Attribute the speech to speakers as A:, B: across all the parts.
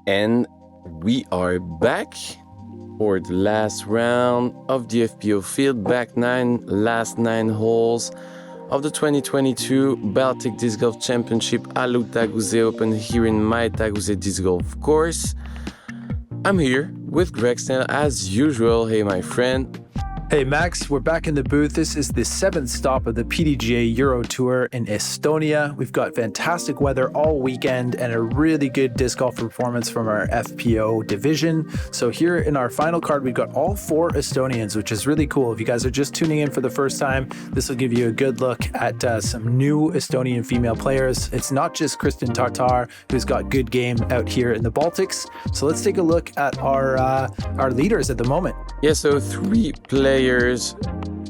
A: And we are back for the last round of the FPO field. Last nine holes of the 2022 Baltic Disc Golf Championship Alutaguse Open here in Maetaguse Disc Golf Course. I'm here with Greg Snell as usual. Hey, my friend.
B: Hey Max, we're back in the booth. This is the 7th stop of the PDGA Euro Tour in Estonia. We've got fantastic weather all weekend and a really good disc golf performance from our FPO division. So here in our final card, we've got all 4 Estonians, which is really cool. If you guys are just tuning in for the first time, this will give you a good look at some new Estonian female players. It's not just Kristen Tartar, who's got good game out here in the Baltics. So let's take a look at our leaders at the moment.
A: Yeah, so 3 players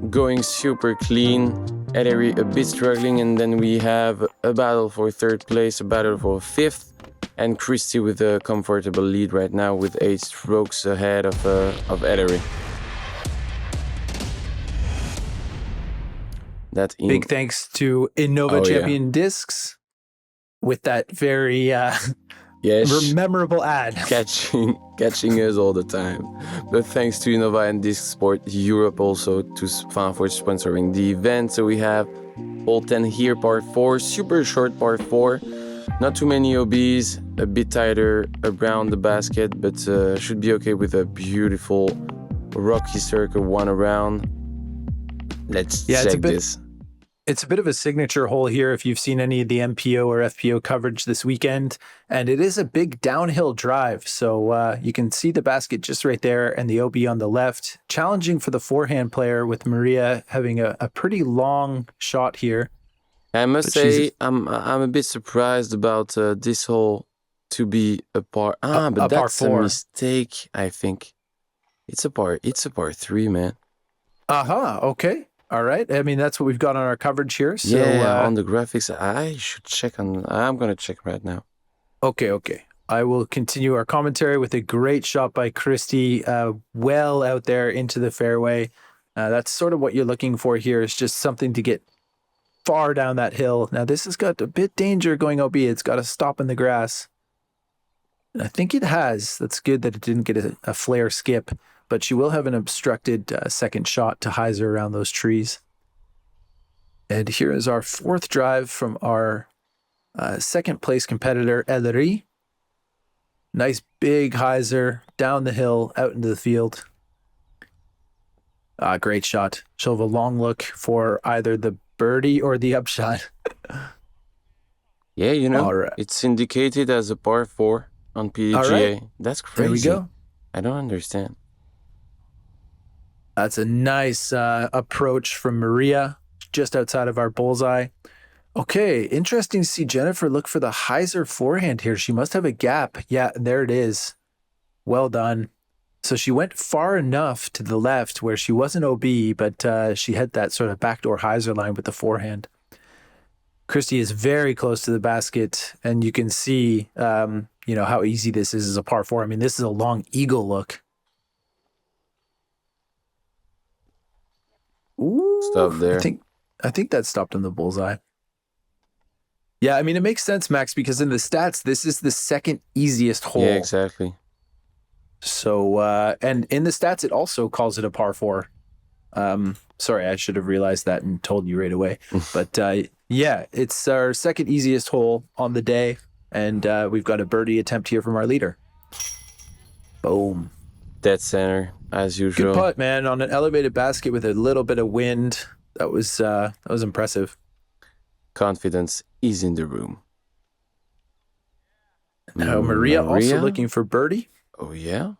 A: going super clean. Eleri a bit struggling, and then we have a battle for 3rd place, a battle for 5th, and Kristi with a comfortable lead right now with 8 strokes ahead of Eleri.
B: Big thanks to Innova Champion Discs with that very memorable ad.
A: Catching us all the time. But thanks to Innova and Disc Sport Europe also for sponsoring the event. So we have hole 10 here, par 4, super short par 4. Not too many OBs, a bit tighter around the basket, but should be okay with a beautiful rocky circle one around. Let's check this.
B: It's a bit of a signature hole here if you've seen any of the MPO or FPO coverage this weekend. And it is a big downhill drive. So you can see the basket just right there and the OB on the left. Challenging for the forehand player with Maria having a pretty long shot here.
A: I must say, I'm a bit surprised about this hole to be a par. But that's a mistake, I think. It's a par 3, man.
B: Okay. All right. I mean, that's what we've got on our coverage here. So,
A: on the graphics, I should check on. I'm going to check right now.
B: Okay. I will continue our commentary with a great shot by Kristi, well out there into the fairway. That's sort of what you're looking for here, is just something to get far down that hill. Now, this has got a bit danger going OB. It's got to stop in the grass. And I think it has. That's good that it didn't get a flare skip. But she will have an obstructed second shot to hyzer around those trees. And here is our 4th drive from our 2nd place competitor, Eleri. Nice big hyzer down the hill, out into the field. Great shot. She'll have a long look for either the birdie or the upshot.
A: Yeah, It's indicated as a par 4 on PDGA. Right. That's crazy.
B: There we go.
A: I don't understand.
B: That's a nice approach from Maria, just outside of our bullseye. Okay, interesting to see Jennifer look for the hyzer forehand here. She must have a gap. Yeah, there it is. Well done. So she went far enough to the left where she wasn't OB, but she had that sort of backdoor hyzer line with the forehand. Kristi is very close to the basket, and you can see, how easy this is as a par 4. I mean, this is a long eagle look. Ooh,
A: stop there.
B: I think that stopped on the bullseye. Yeah, I mean, it makes sense, Max, because in the stats, this is the 2nd easiest hole.
A: Yeah, exactly.
B: So, and in the stats, it also calls it a par 4. Sorry, I should have realized that and told you right away. But it's our 2nd easiest hole on the day. And we've got a birdie attempt here from our leader. Boom.
A: Dead center, as usual.
B: Good putt, man, on an elevated basket with a little bit of wind. That was impressive.
A: Confidence is in the room.
B: Now Maria also looking for birdie.
A: Oh yeah.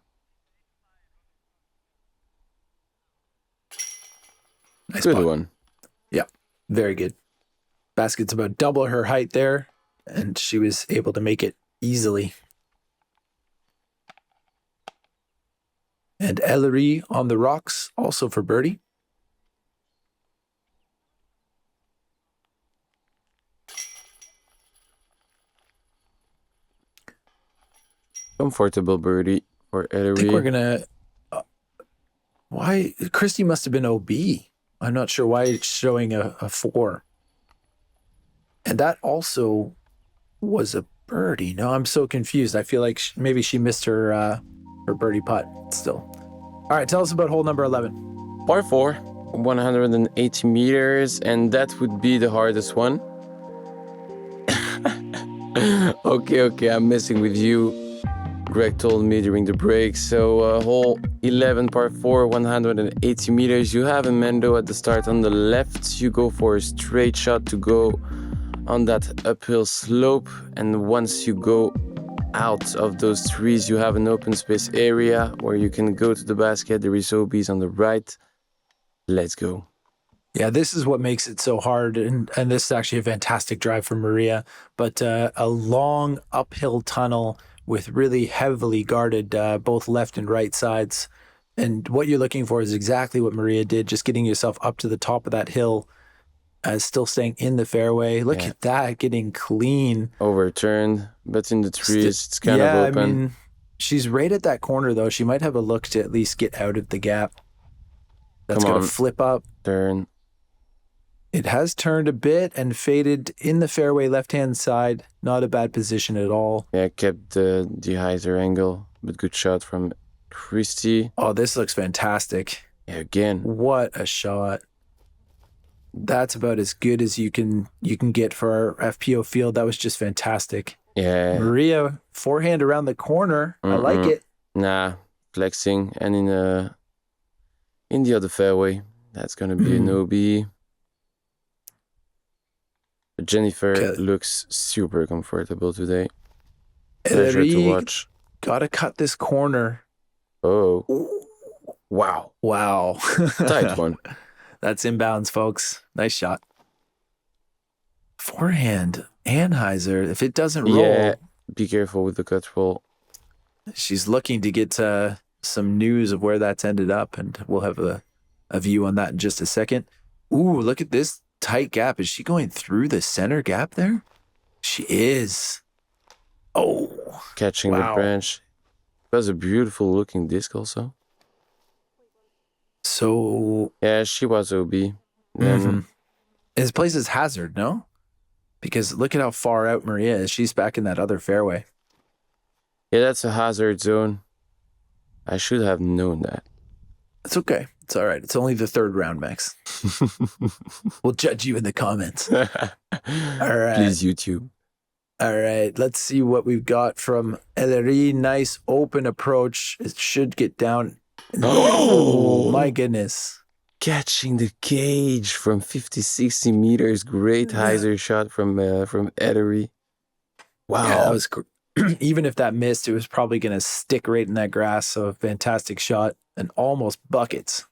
B: Nice
A: good
B: putt.
A: One.
B: Yeah, very good. Basket's about double her height there, and she was able to make it easily. And Eleri on the rocks, also for birdie.
A: Comfortable birdie for Eleri.
B: I think we're going to... why? Kristi must have been OB. I'm not sure why it's showing a 4. And that also was a birdie. No, I'm so confused. I feel like maybe she missed her birdie putt still. All right, tell us about hole number 11.
A: Par 4, 180 meters, and that would be the hardest one. Okay, I'm messing with you. Greg told me during the break. So hole 11, par 4, 180 meters. You have a Mendo at the start on the left. You go for a straight shot to go on that uphill slope. And once you go out of those trees, you have an open space area where you can go to the basket. There is OBs on the right. Let's go.
B: Yeah, this is what makes it so hard. And this is actually a fantastic drive from Maria. But a long uphill tunnel with really heavily guarded both left and right sides. And what you're looking for is exactly what Maria did, just getting yourself up to the top of that hill, still staying in the fairway. Look at that, getting clean.
A: Overturned, but in the trees, it's kind of open.
B: I mean, she's right at that corner, though. She might have a look to at least get out of the gap. That's going to flip up.
A: Turn.
B: It has turned a bit and faded in the fairway left-hand side. Not a bad position at all.
A: Yeah, kept the hyzer angle, but good shot from Kristi.
B: Oh, this looks fantastic.
A: Yeah, again.
B: What a shot. That's about as good as you can get for our FPO field. That was just fantastic.
A: Yeah.
B: Maria, forehand around the corner. I like it.
A: Nah, flexing. And in the other fairway, that's going to be an OB. Jennifer looks super comfortable today. Pleasure
B: Eleri,
A: to watch.
B: Gotta cut this corner.
A: Oh. Wow. Tight one.
B: That's inbounds, folks. Nice shot. Forehand, Anheuser. If it doesn't roll.
A: Yeah, be careful with the cut roll.
B: She's looking to get some news of where that's ended up, and we'll have a view on that in just a second. Ooh, look at this tight gap. Is she going through the center gap there? She is. Oh.
A: Catching the branch. It was a beautiful looking disc also.
B: So.
A: Yeah, she was OB.
B: His place is hazard, no? Because look at how far out Maria is. She's back in that other fairway.
A: Yeah, that's a hazard zone. I should have known that.
B: It's okay. It's all right. It's only the third round, Max. We'll judge you in the comments. All right.
A: Please, YouTube.
B: All right. Let's see what we've got from Eleri. Nice open approach. It should get down. Oh, my goodness.
A: Catching the cage from 50, 60 meters. Great hyzer shot from Eleri. Wow.
B: Yeah, that was even if that missed, it was probably going to stick right in that grass. So a fantastic shot and almost buckets.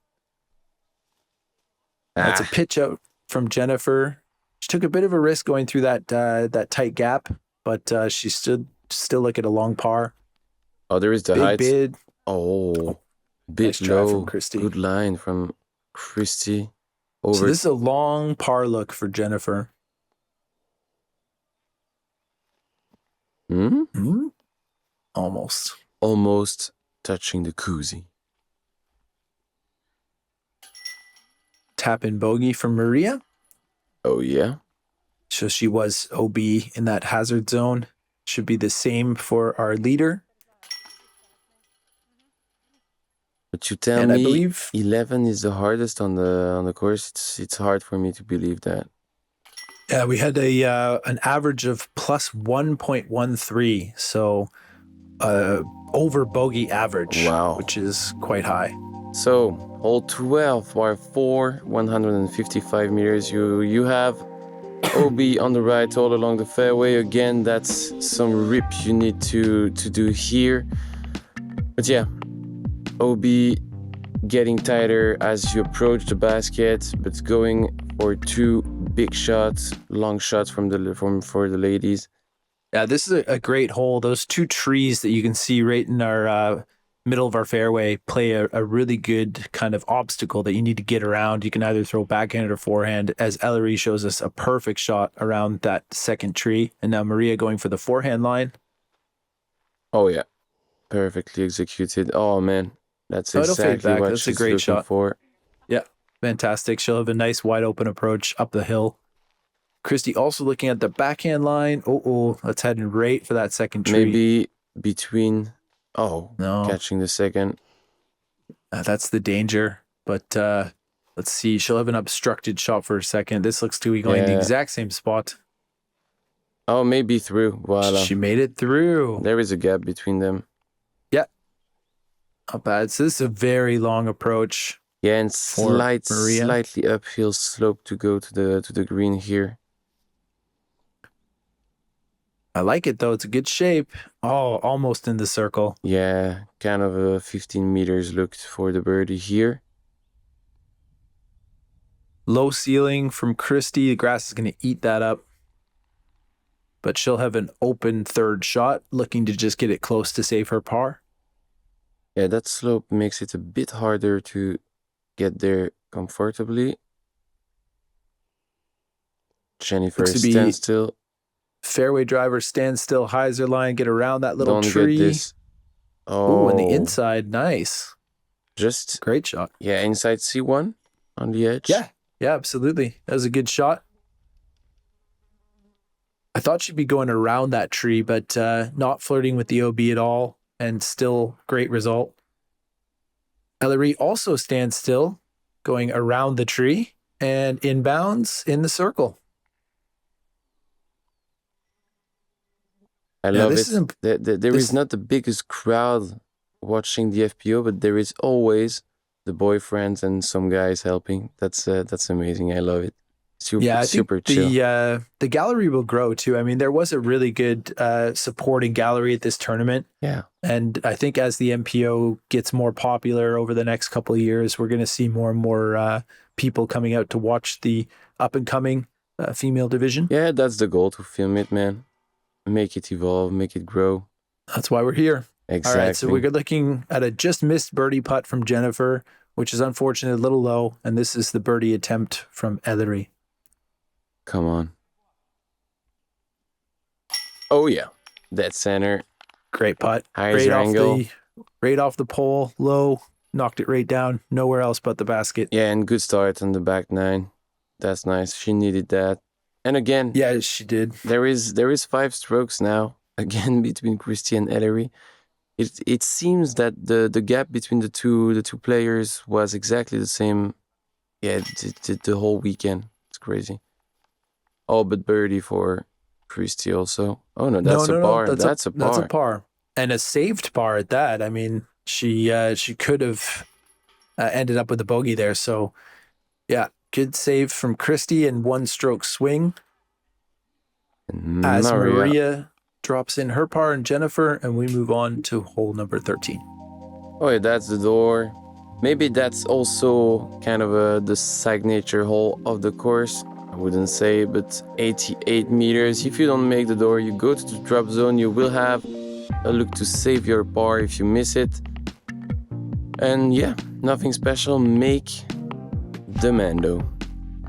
B: That's a pitch out from Jennifer. She took a bit of a risk going through that tight gap, but she stood still like at a long par.
A: Oh, there is the height.
B: Bid.
A: Oh, bit
B: nice
A: low.
B: From Kristi.
A: Good line from Kristi.
B: So this is a long par look for Jennifer. Almost
A: touching the koozie.
B: Tap in bogey from Maria.
A: Oh, yeah.
B: So she was OB in that hazard zone. Should be the same for our leader.
A: But you tell me, I believe 11 is the hardest on the course. It's hard for me to believe that.
B: Yeah, we had an average of plus 1.13, so over bogey average.
A: Wow,
B: which is quite high.
A: So hole 12, par 4, 155 meters. You have OB on the right all along the fairway. Again, that's some rip you need to do here. But yeah, OB getting tighter as you approach the basket, but going for two big shots, long shots for the ladies.
B: Yeah, this is a great hole. Those two trees that you can see right in our middle of our fairway play a really good kind of obstacle that you need to get around. You can either throw backhand or forehand, as Eleri shows us a perfect shot around that second tree. And now Maria going for the forehand line.
A: Oh, yeah. Perfectly executed. Oh, man. That's exactly what
B: That's
A: she's
B: a great
A: looking
B: shot
A: for.
B: Yeah, fantastic. She'll have a nice wide open approach up the hill. Kristi also looking at the backhand line. Let's head right for that second tree.
A: Maybe between... Oh,
B: No.
A: catching the second.
B: That's the danger. But let's see. She'll have an obstructed shot for a second. This looks to be going the exact same spot.
A: Oh, maybe through. Voila.
B: She made it through.
A: There is a gap between them.
B: Yeah. Not bad. So this is a very long approach.
A: Yeah, and slightly uphill slope to go to the green here.
B: I like it though. It's a good shape. Oh, almost in the circle.
A: Yeah, kind of a 15 meters looked for the birdie here.
B: Low ceiling from Kristi. The grass is going to eat that up. But she'll have an open third shot, looking to just get it close to save her par.
A: Yeah, that slope makes it a bit harder to get there comfortably. Jennifer stands still.
B: Fairway driver, stand still, hyzer line, get around that little tree.
A: Get this.
B: Oh, and the inside, nice.
A: Just
B: great shot.
A: Yeah, inside C1 on the edge.
B: Yeah, absolutely. That was a good shot. I thought she'd be going around that tree, but not flirting with the OB at all, and still great result. Eleri also stands still, going around the tree and inbounds in the circle.
A: I love it. There is not the biggest crowd watching the FPO, but there is always the boyfriends and some guys helping. That's amazing. I love it. Super chill.
B: The gallery will grow too. I mean, there was a really good supporting gallery at this tournament.
A: Yeah.
B: And I think as the MPO gets more popular over the next couple of years, we're going to see more and more people coming out to watch the up and coming female division.
A: Yeah, that's the goal, to film it, man. Make it evolve, make it grow.
B: That's why we're here.
A: Exactly.
B: All right, so we're looking at a just missed birdie putt from Jennifer, which is unfortunately a little low. And this is the birdie attempt from Eleri.
A: Come on. Oh, yeah. Dead center.
B: Great putt.
A: Highest angle.
B: Right off the pole, low. Knocked it right down. Nowhere else but the basket.
A: Yeah, and good start on the back nine. That's nice. She needed that. And again,
B: yeah, she did.
A: There is 5 strokes now, again, between Kristi and Eleri. It seems that the gap between the two players was exactly the same. Yeah, the whole weekend. It's crazy. Oh, but birdie for Kristi also. Oh no, that's a par. That's a par.
B: That's a par, and a saved par at that. I mean, she could have ended up with a bogey there. So, yeah. Good save from Kristi and 1-stroke swing. As Maria drops in her par and Jennifer, and we move on to hole number 13.
A: Oh, yeah, that's the door. Maybe that's also kind of the signature hole of the course. I wouldn't say, but 88 meters. If you don't make the door, you go to the drop zone. You will have a look to save your par if you miss it. And yeah, nothing special. Make the Mando.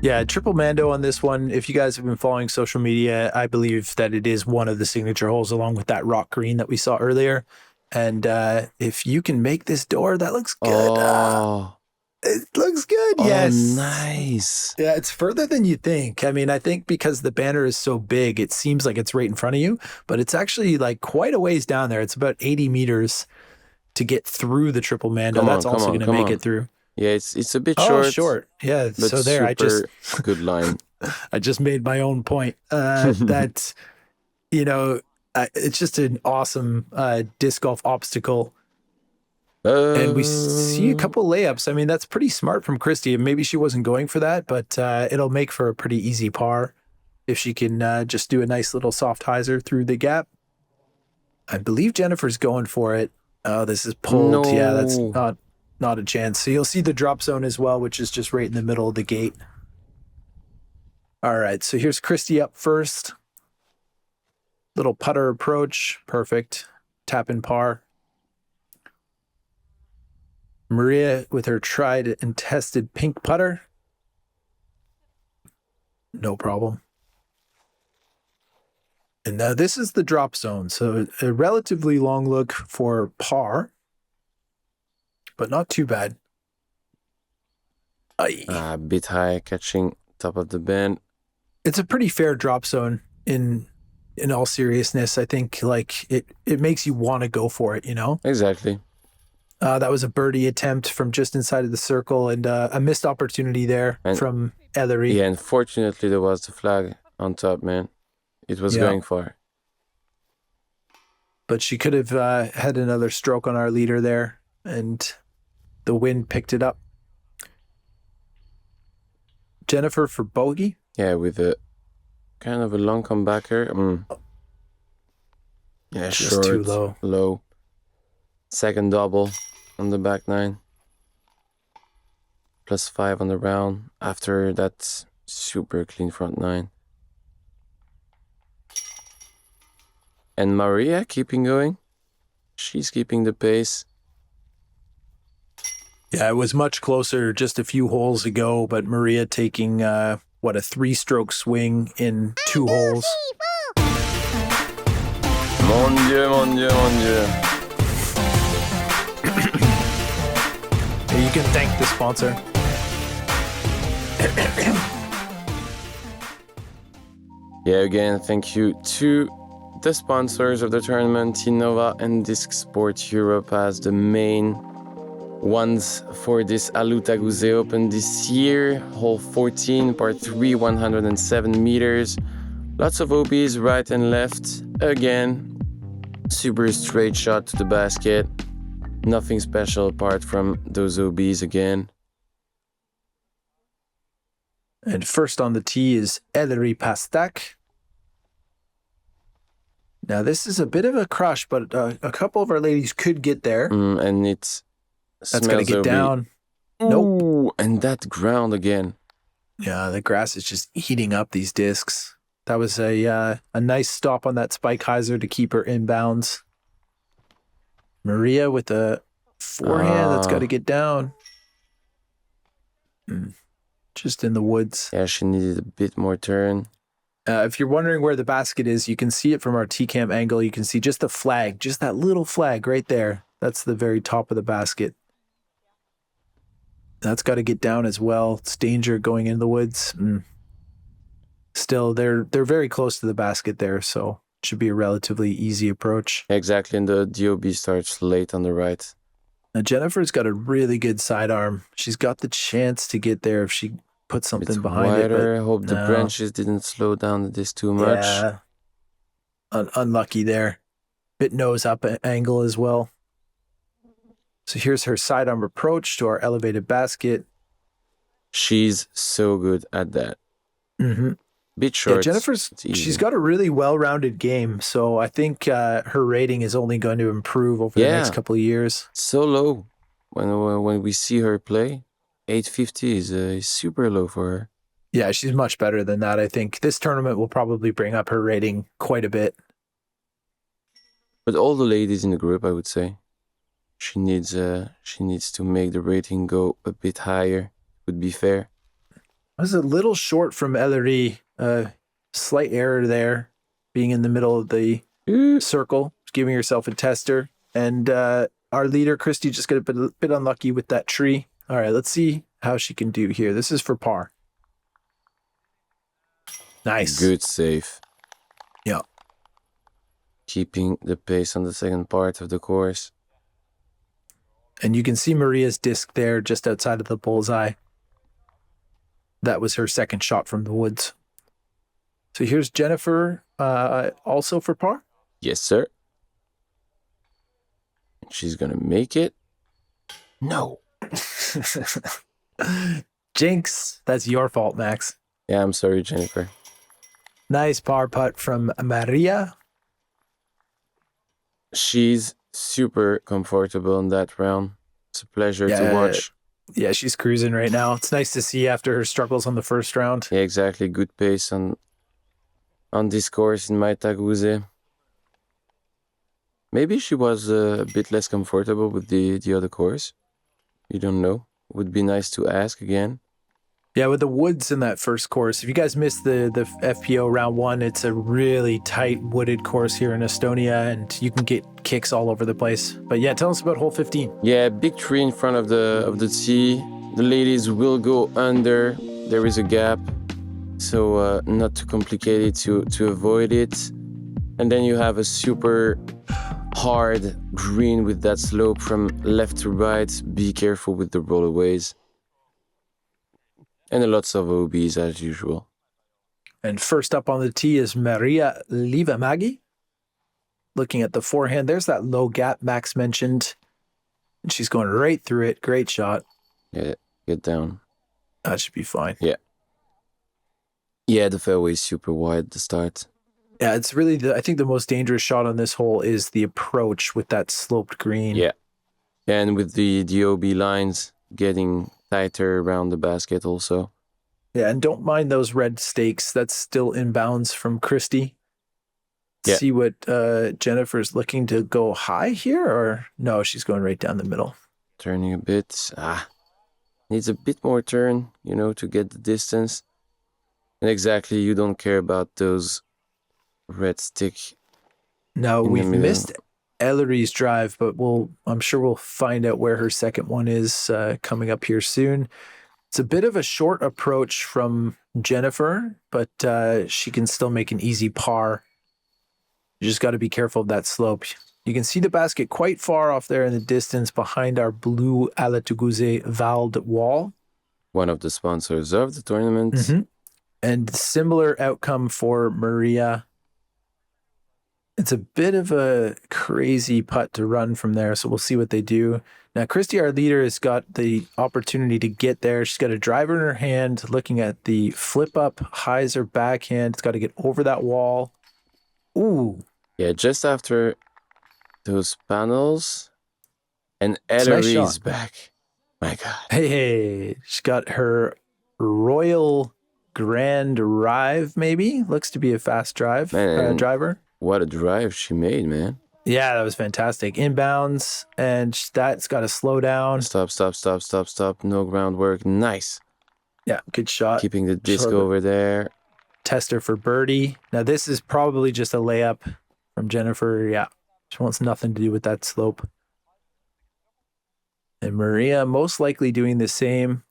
B: Yeah, triple Mando on this one. If you guys have been following social media, I believe that it is one of the signature holes along with that rock green that we saw earlier. And if you can make this door, that looks good. It looks good, yes.
A: Nice.
B: Yeah, it's further than you think. I mean, I think because the banner is so big, it seems like it's right in front of you, but it's actually like quite a ways down there. It's about 80 meters to get through the triple Mando. That's also going to make it through.
A: Yeah, it's a bit short.
B: Oh, short. Yeah, so there, I just...
A: good line.
B: I just made my own point that, you know, it's just an awesome disc golf obstacle. And we see a couple layups. I mean, that's pretty smart from Kristi. Maybe she wasn't going for that, but it'll make for a pretty easy par if she can just do a nice little soft hyzer through the gap. I believe Jennifer's going for it. Oh, this is pulled. No. Yeah, that's not a chance. So you'll see the drop zone as well, which is just right in the middle of the gate. All right, so here's Kristi up first. Little putter approach. Perfect. Tap in par. Maria with her tried and tested pink putter. No problem. And now this is the drop zone. So a relatively long look for par, but not too bad.
A: A bit high, catching top of the band.
B: It's a pretty fair drop zone in all seriousness. I think like it makes you want to go for it, you know?
A: Exactly.
B: That was a birdie attempt from just inside of the circle and a missed opportunity there from Eleri.
A: Yeah, unfortunately there was the flag on top, man. It was going far.
B: But she could have had another stroke on our leader there, and the wind picked it up. Jennifer for bogey.
A: Yeah, with a kind of a long comebacker. Yeah,
B: just
A: short,
B: too
A: low. Second double on the back nine. +5 on the round after that super clean front nine. And Maria keeping going. She's keeping the pace.
B: Yeah, it was much closer just a few holes ago, but Maria taking, a 3-stroke swing in 2 holes.
A: Mon Dieu, mon Dieu, mon Dieu.
B: You can thank the sponsor.
A: Yeah, again, thank you to the sponsors of the tournament, Innova and Disc Sport Europe, as the main ones for this Alutaguse Open this year. Hole 14, par 3, 107 meters. Lots of OBs right and left. Again, super straight shot to the basket. Nothing special apart from those OBs again.
B: And first on the tee is Eleri Pastak. Now this is a bit of a crush, but a couple of our ladies could get there.
A: And
B: that's going to get down.
A: Ooh, nope. And that ground again.
B: Yeah, the grass is just eating up these discs. That was a nice stop on that spike hyzer to keep her inbounds. Maria with a forehand that's got to get down. Just in the woods.
A: Yeah, she needed a bit more turn.
B: If you're wondering where the basket is, you can see it from our T-cam angle. You can see just the flag, just that little flag right there. That's the very top of the basket. That's got to get down as well. It's danger going in the woods. Still, they're very close to the basket there, so it should be a relatively easy approach.
A: Exactly, and the DOB starts late on the right.
B: Now, Jennifer's got a really good sidearm. She's got the chance to get there if she puts something behind
A: wider.
B: it. But
A: hope the branches didn't slow down this too much.
B: Yeah, unlucky there. Bit nose up angle as well. So here's her sidearm approach to our elevated basket.
A: She's so good at that. Bit short.
B: Yeah, she's got a really well-rounded game, so I think her rating is only going to improve over the next couple of years.
A: So low. When we see her play, 850 is super low for her.
B: Yeah, she's much better than that, I think. This tournament will probably bring up her rating quite a bit.
A: But all the ladies in the group, I would say. She needs to make the rating go a bit higher. Would be fair.
B: I was a little short from Eleri. Slight error there, being in the middle of the circle, giving herself a tester. And our leader, Kristi, just got a bit unlucky with that tree. All right, let's see how she can do here. This is for par. Nice.
A: Good save.
B: Yeah.
A: Keeping the pace on the second part of the course.
B: And you can see Maria's disc there just outside of the bullseye. That was her second shot from the woods. So here's Jennifer, also for par.
A: Yes, sir. She's going to make it. No.
B: Jinx. That's your fault, Max.
A: Yeah, I'm sorry, Jennifer.
B: Nice par putt from Maria.
A: She's super comfortable in that round. It's a pleasure to watch.
B: Yeah, she's cruising right now. It's nice to see after her struggles on the first round.
A: Yeah, exactly. Good pace on this course in Maetaguse. Maybe she was a bit less comfortable with the other course. You don't know. Would be nice to ask again.
B: Yeah, with the woods in that first course. If you guys missed the FPO round 1, it's a really tight wooded course here in Estonia, and you can get kicks all over the place. But yeah, tell us about hole 15.
A: Yeah, big tree in front of the tee. The ladies will go under. There is a gap. so not too complicated to avoid it. And then you have a super hard green with that slope from left to right. Be careful with the rollerways. And lots of OBs as usual.
B: And first up on the tee is Maria Liivamägi. Looking at the forehand, there's that low gap Max mentioned. And she's going right through it. Great shot.
A: Yeah, get down.
B: That should be fine.
A: Yeah. Yeah, the fairway is super wide at the start.
B: Yeah, it's really, I think the most dangerous shot on this hole is the approach with that sloped green.
A: Yeah. And with the OB lines getting tighter around the basket also.
B: Yeah, and don't mind those red stakes. That's still inbounds from Kristi.
A: Yeah.
B: See what Jennifer's looking to go high here, or no, she's going right down the middle.
A: Turning a bit. Needs a bit more turn, to get the distance. And exactly, you don't care about those red stick.
B: No, we've missed Eleri's drive, but I'm sure we'll find out where her second one is coming up here soon. It's a bit of a short approach from Jennifer, but she can still make an easy par. You just got to be careful of that slope. You can see the basket quite far off there in the distance behind our blue Alutaguse valved wall.
A: One of the sponsors of the tournament.
B: Mm-hmm. And similar outcome for Maria. It's a bit of a crazy putt to run from there, so we'll see what they do. Now, Kristi, our leader, has got the opportunity to get there. She's got a driver in her hand, looking at the flip-up hyzer backhand. It's got to get over that wall. Ooh.
A: Yeah, just after those panels, and Eleri is back. My God.
B: Hey, she's got her Royal Grand Drive, maybe. Looks to be a fast drive driver.
A: What a drive she made, man.
B: Yeah, that was fantastic. Inbounds, and that's got to slow down.
A: Stop. No groundwork. Nice.
B: Yeah, good shot.
A: Keeping the disc over there.
B: Tester for birdie. Now, this is probably just a layup from Jennifer. Yeah, she wants nothing to do with that slope. And Maria most likely doing the same.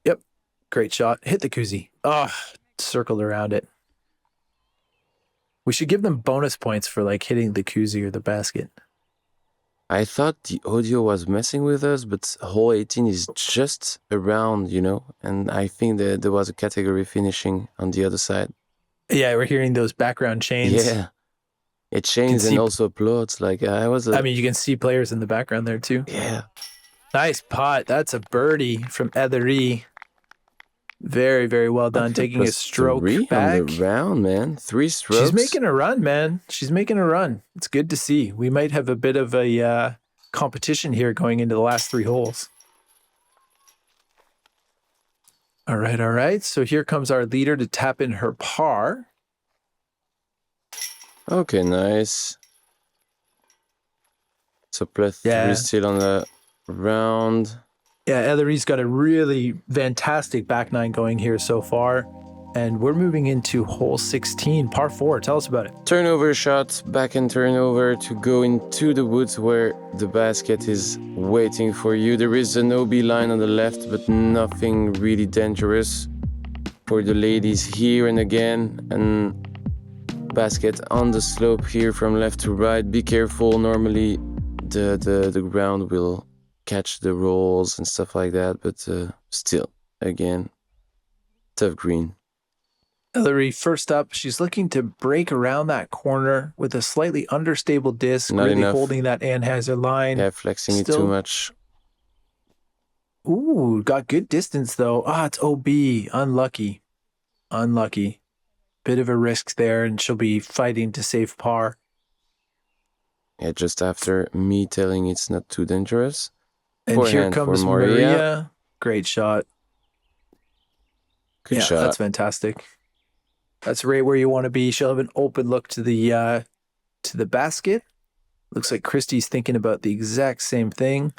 B: Yep, great shot. Hit the koozie. Circled around it. We should give them bonus points for hitting the koozie or the basket.
A: I thought the audio was messing with us, but hole 18 is just around, and I think that there was a category finishing on the other side.
B: Yeah, we're hearing those background chains.
A: Yeah. It chains and also applauds. You
B: can see players in the background there too.
A: Yeah.
B: Nice putt. That's a birdie from Eleri. Very, very well done. Taking a stroke back.
A: On the round, man. 3 strokes.
B: She's making a run, man. She's making a run. It's good to see. We might have a bit of a competition here going into the last 3 holes. All right. So here comes our leader to tap in her par.
A: Okay, nice. So +3 still on the round.
B: Yeah, Eleri's got a really fantastic back nine going here so far. And we're moving into hole 16, par 4. Tell us about it.
A: Turnover shot, back and turnover to go into the woods where the basket is waiting for you. There is an OB line on the left, but nothing really dangerous for the ladies here and again. And basket on the slope here from left to right. Be careful. Normally the ground will catch the rolls and stuff like that, but still, again, tough green.
B: Eleri, first up, she's looking to break around that corner with a slightly understable disc,
A: Not
B: really
A: enough.
B: holding that Anheuser line.
A: Yeah, flexing it too much.
B: Ooh, got good distance though. It's OB. Unlucky. Bit of a risk there, and she'll be fighting to save par.
A: Yeah, just after me telling it's not too dangerous.
B: And here comes Maria. Great shot.
A: Good shot.
B: That's fantastic. That's right where you want to be. She'll have an open look to the basket. Looks like Kristi's thinking about the exact same thing.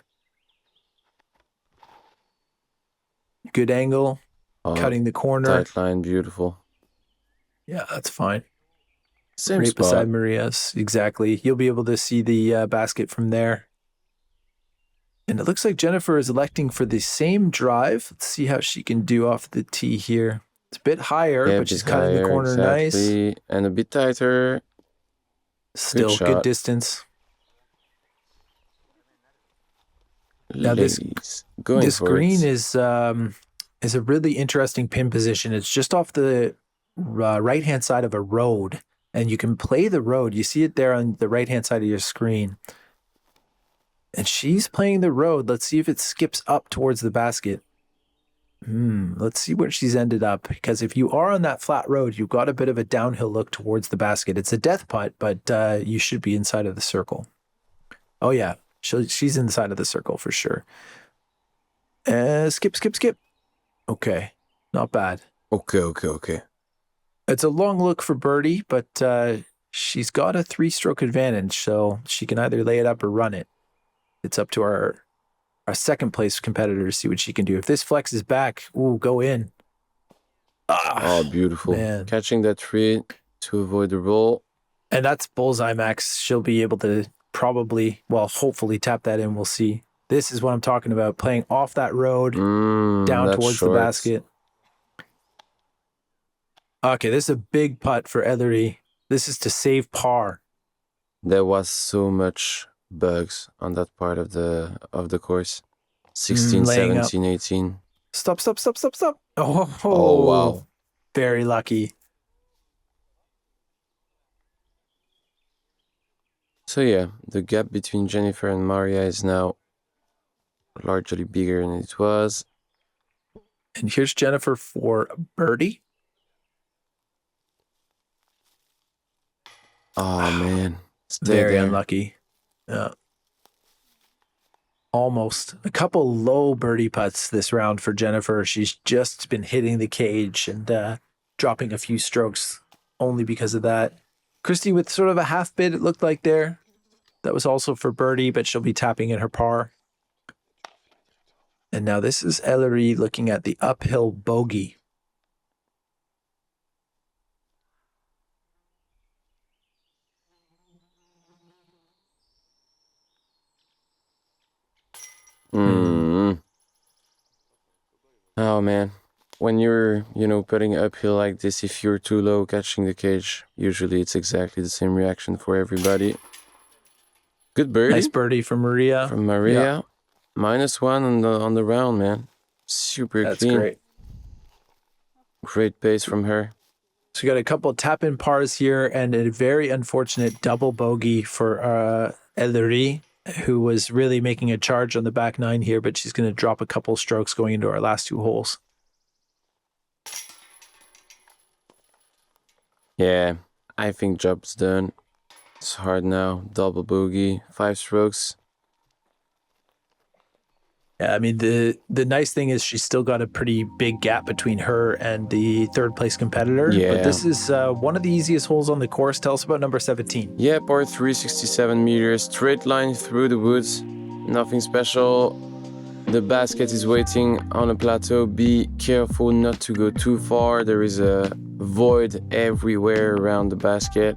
B: Good angle. Cutting the corner.
A: Tight line, beautiful.
B: Yeah, that's fine.
A: Same
B: right
A: spot.
B: Beside Maria's. Exactly. You'll be able to see the basket from there. And it looks like Jennifer is electing for the same drive. Let's see how she can do off the tee here. It's a bit higher,
A: Yeah,
B: but she's cutting the corner
A: exactly.
B: nice.
A: And a bit tighter.
B: Still good distance. Now
A: Ladies,
B: this green is a really interesting pin position. It's just off the right hand side of a road, and you can play the road. You see it there on the right hand side of your screen. And she's playing the road. Let's see if it skips up towards the basket. Let's see where she's ended up. Because if you are on that flat road, you've got a bit of a downhill look towards the basket. It's a death putt, but you should be inside of the circle. Oh, yeah. She's inside of the circle for sure. Skip. Okay. Not bad.
A: Okay.
B: It's a long look for birdie, but she's got a 3-stroke advantage, so she can either lay it up or run it. It's up to our second place competitor to see what she can do. If this flexes back, go in.
A: Oh, beautiful.
B: Man.
A: Catching that tree to avoid the roll.
B: And that's bullseye, Max. She'll be able to hopefully tap that in. We'll see. This is what I'm talking about. Playing off that road, down towards the basket. Okay, this is a big putt for Eleri. This is to save par.
A: There was so much bugs on that part of the course. 16, 17, 18.
B: Stop. Oh,
A: wow.
B: Very lucky.
A: So yeah, the gap between Jennifer and Maria is now largely bigger than it was.
B: And here's Jennifer for birdie.
A: Oh, man.
B: Very unlucky. Yeah. Almost. A couple low birdie putts this round for Jennifer. She's just been hitting the cage and dropping a few strokes only because of that. Kristi with sort of a half bid, it looked like there. That was also for birdie, but she'll be tapping in her par. And now this is Eleri looking at the uphill bogey.
A: Oh, man. When you're, putting uphill like this, if you're too low catching the cage, usually it's exactly the same reaction for everybody. Good birdie.
B: Nice birdie from Maria.
A: Yeah. -1 on the round, man. Super clean.
B: That's great.
A: Great pace from her.
B: So we got a couple of tap-in pars here and a very unfortunate double bogey for Eleri, who was really making a charge on the back nine here, but she's going to drop a couple strokes going into our last 2 holes.
A: Yeah, I think job's done. It's hard now. Double bogey, 5 strokes.
B: Yeah, I mean, the nice thing is she's still got a pretty big gap between her and the third place competitor.
A: Yeah.
B: But this is one of the easiest holes on the course. Tell us about number 17.
A: Yeah, par 3, 67 meters. Straight line through the woods. Nothing special. The basket is waiting on a plateau. Be careful not to go too far. There is a void everywhere around the basket.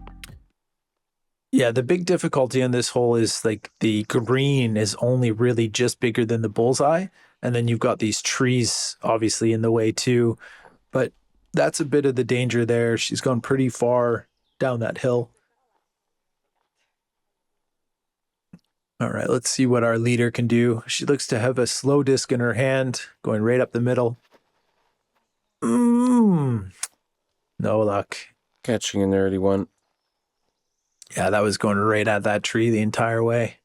B: Yeah, the big difficulty on this hole is like the green is only really just bigger than the bullseye. And then you've got these trees obviously in the way too. But that's a bit of the danger there. She's gone pretty far down that hill. All right, let's see what our leader can do. She looks to have a slow disc in her hand, going right up the middle. No luck.
A: Catching an early one.
B: Yeah, that was going right at that tree the entire way.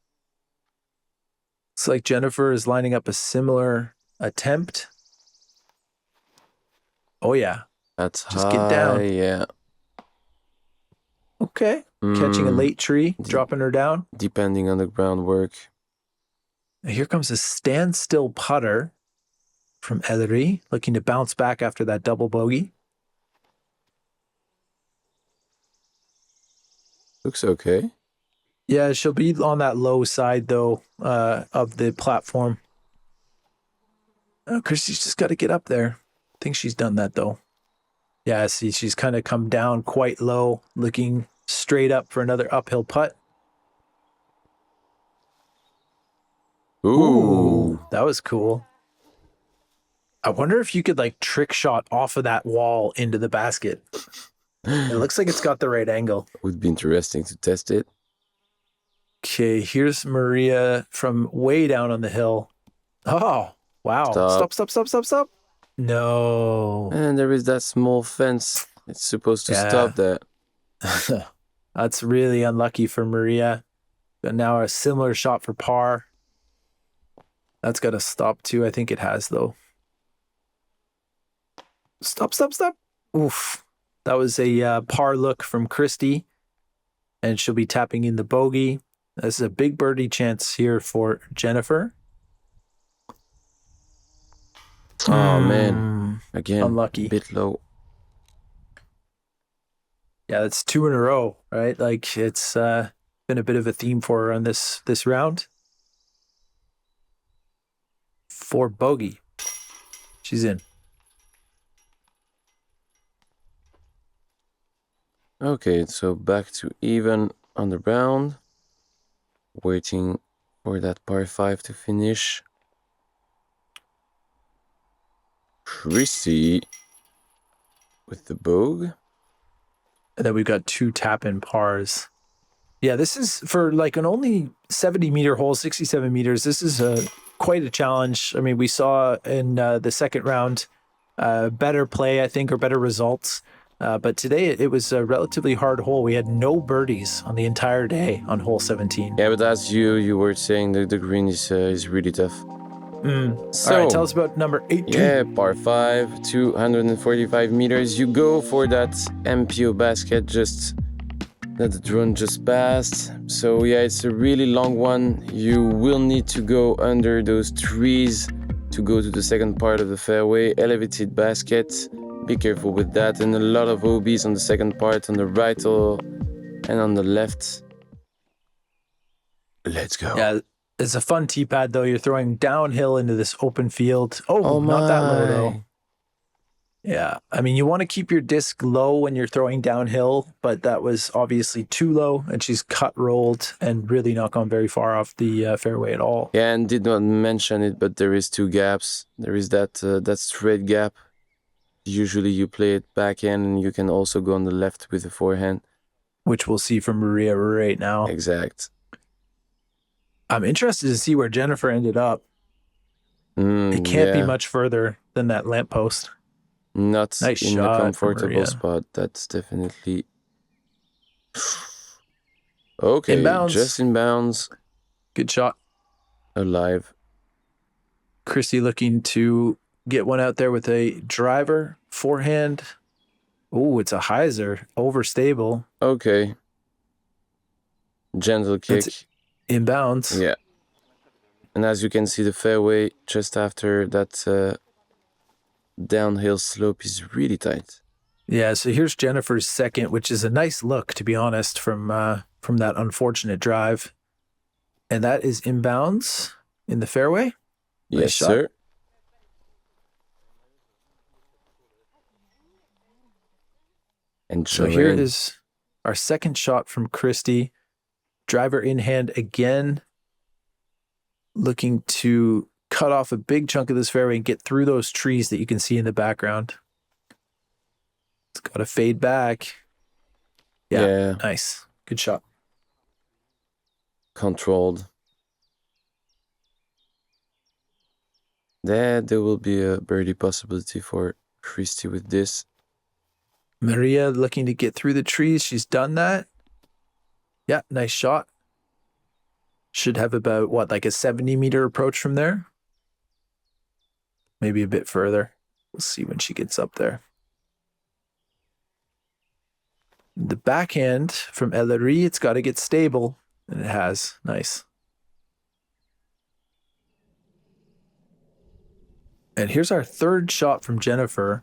B: Looks like Jennifer is lining up a similar attempt. Oh, yeah.
A: That's
B: just
A: high,
B: get down.
A: Yeah.
B: Okay. Catching a late tree, dropping her down.
A: Depending on the groundwork.
B: Here comes a standstill putter from Eleri, looking to bounce back after that double bogey.
A: Looks okay.
B: Yeah, she'll be on that low side, though, of the platform. Oh, Kristi's just got to get up there. I think she's done that, though. Yeah, see, she's kind of come down quite low, looking straight up for another uphill putt.
A: Ooh.
B: That was cool. I wonder if you could like trick shot off of that wall into the basket. It looks like it's got the right angle.
A: Would be interesting to test it.
B: Okay, here's Maria from way down on the hill. Oh, wow. Stop. No.
A: And there is that small fence. It's supposed to stop that.
B: That's really unlucky for Maria. But now a similar shot for par. That's got to stop too. I think it has, though. Stop. Oof. That was a par look from Kristi. And she'll be tapping in the bogey. This is a big birdie chance here for Jennifer.
A: Oh, man. Again,
B: unlucky.
A: A bit low.
B: Yeah, that's 2 in a row, right? Like, it's been a bit of a theme for her on this round. For bogey. She's in.
A: Okay, so back to even on the round. Waiting for that par 5 to finish. Kristi with the bogey.
B: And then we've got 2 tap-in pars. Yeah, this is for like an only 70-meter hole, 67 meters. This is quite a challenge. I mean, we saw in the second round better play, I think, or better results. But today it was a relatively hard hole. We had no birdies on the entire day on hole 17.
A: Yeah, but as you were saying, the green is really tough. So,
B: all right, tell us about number 18.
A: Yeah, par 5, 245 meters. You go for that MPO basket just that the drone just passed. So yeah, it's a really long one. You will need to go under those trees to go to the second part of the fairway. Elevated basket. Be careful with that. And a lot of OBs on the second part, on the right and on the left. Let's go.
B: Yeah, it's a fun tee pad, though. You're throwing downhill into this open field. Oh, not that low, though. Yeah, I mean, you want to keep your disc low when you're throwing downhill, but that was obviously too low, and she's cut rolled and really not gone very far off the fairway at all.
A: Yeah, and did not mention it, but there is 2 gaps. There is that straight gap. Usually you play it backhand, and you can also go on the left with the forehand.
B: Which we'll see from Maria right now.
A: Exact.
B: I'm interested to see where Jennifer ended up. It can't be much further than that lamppost.
A: Not
B: nice
A: in a comfortable spot. That's definitely... Okay,
B: inbounds.
A: Just inbounds.
B: Good shot.
A: Alive.
B: Kristi looking to get one out there with a driver, forehand. Oh, it's a hyzer. Overstable.
A: Okay. Gentle kick.
B: It's inbounds.
A: Yeah. And as you can see, the fairway just after that downhill slope is really tight.
B: Yeah, so here's Jennifer's second, which is a nice look, to be honest, from that unfortunate drive. And that is inbounds in the fairway.
A: Yes, sir. And
B: so here is our second shot from Kristi. Driver in hand again. Looking to cut off a big chunk of this fairway and get through those trees that you can see in the background. It's got to fade back. Yeah, nice. Good shot.
A: Controlled. There will be a birdie possibility for Kristi with this.
B: Maria looking to get through the trees. She's done that. Yeah, nice shot. Should have about, what, like a 70-meter approach from there? Maybe a bit further. We'll see when she gets up there. The backhand from Eleri, it's got to get stable. And it has. Nice. And here's our third shot from Jennifer.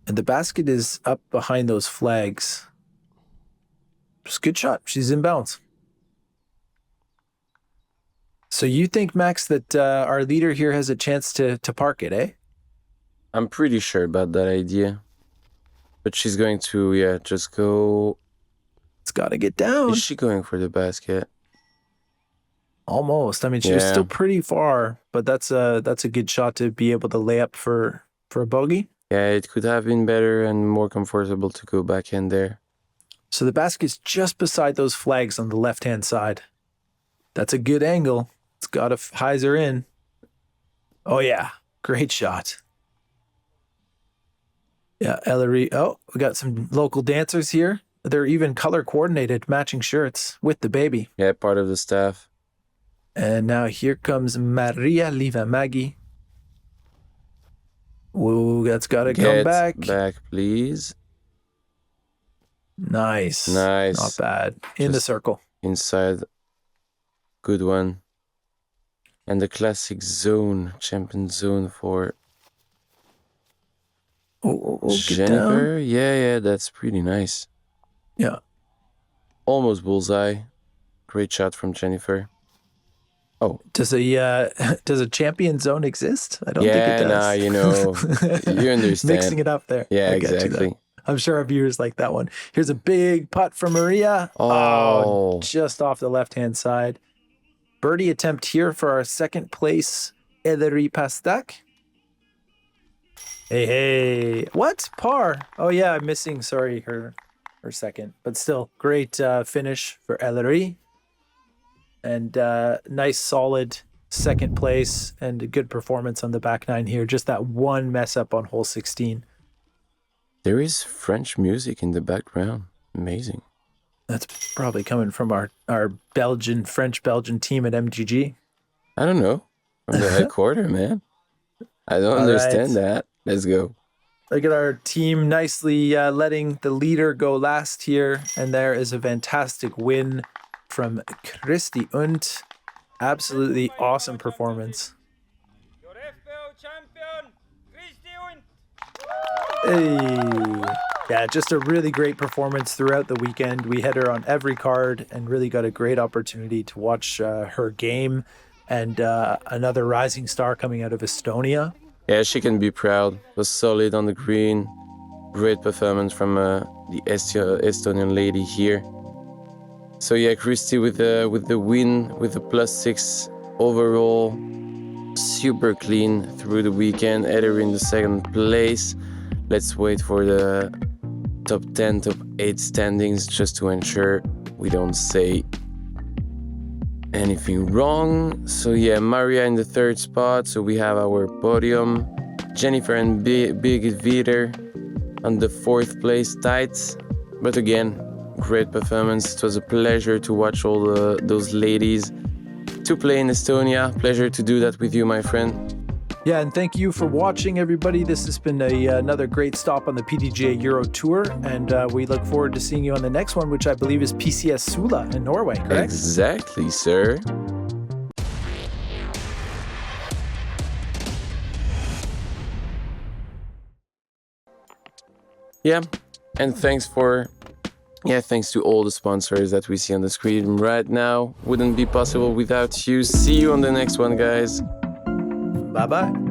B: And the basket is up behind those flags. Just a good shot. She's in bounds. So you think, Max, that our leader here has a chance to park it, eh?
A: I'm pretty sure about that idea. But she's going to, just go...
B: It's got to get down.
A: Is she going for the basket?
B: Almost. I mean, she was still pretty far, but that's a good shot to be able to lay up for a bogey.
A: Yeah, it could have been better and more comfortable to go back in there.
B: So the basket's just beside those flags on the left-hand side. That's a good angle. It's got a hyzer in. Oh, yeah. Great shot. Yeah, Eleri. Oh, we got some local dancers here. They're even color coordinated, matching shirts with the baby.
A: Yeah, part of the staff.
B: And now here comes Maria Liivamägi. Whoa, that's got to come back.
A: Back, please.
B: Nice. Not bad. In the circle.
A: Inside. Good one. And the classic zone, champion zone for Jennifer. Yeah, that's pretty nice.
B: Yeah.
A: Almost bullseye. Great shot from Jennifer. Oh,
B: does a champion zone exist? I don't think it does.
A: Nah, you understand.
B: Mixing it up there.
A: Yeah, exactly.
B: I'm sure our viewers like that one. Here's a big putt from Maria. Oh, just off the left-hand side. Birdie attempt here for our second place, Eleri Pastak. Hey. What? Par. Oh, yeah, I'm missing, sorry, her second. But still, great finish for Eleri. And nice, solid second place and a good performance on the back nine here. Just that one mess up on hole 16.
A: There is French music in the background. Amazing.
B: That's probably coming from our French-Belgian team at MDG.
A: I don't know. From the headquarters, man. I don't understand that. Let's go.
B: Look at our team nicely letting the leader go last here. And there is a fantastic win from Kristi und. Absolutely awesome performance.
C: Your FPO champion, Kristi und.
B: Hey. Yeah, just a really great performance throughout the weekend. We had her on every card and really got a great opportunity to watch her game. And another rising star coming out of Estonia.
A: Yeah, she can be proud. Was solid on the green. Great performance from the Estonian lady here. So yeah, Kristi with the win, with the +6 overall. Super clean through the weekend. Eleri in the second place. Let's wait for the top 10, top 8 standings just to ensure we don't say anything wrong. So yeah, Maria in the third spot. So we have our podium. Jennifer and Big Vider on the fourth place tight. But again, great performance. It was a pleasure to watch all those ladies to play in Estonia. Pleasure to do that with you, my friend.
B: Yeah, and thank you for watching, everybody. This has been another great stop on the PDGA Euro Tour, and we look forward to seeing you on the next one, which I believe is PCS Sula in Norway, correct?
A: Exactly, sir. Yeah, and thanks to all the sponsors that we see on the screen right now. Wouldn't be possible without you. See you on the next one, guys.
B: Bye-bye.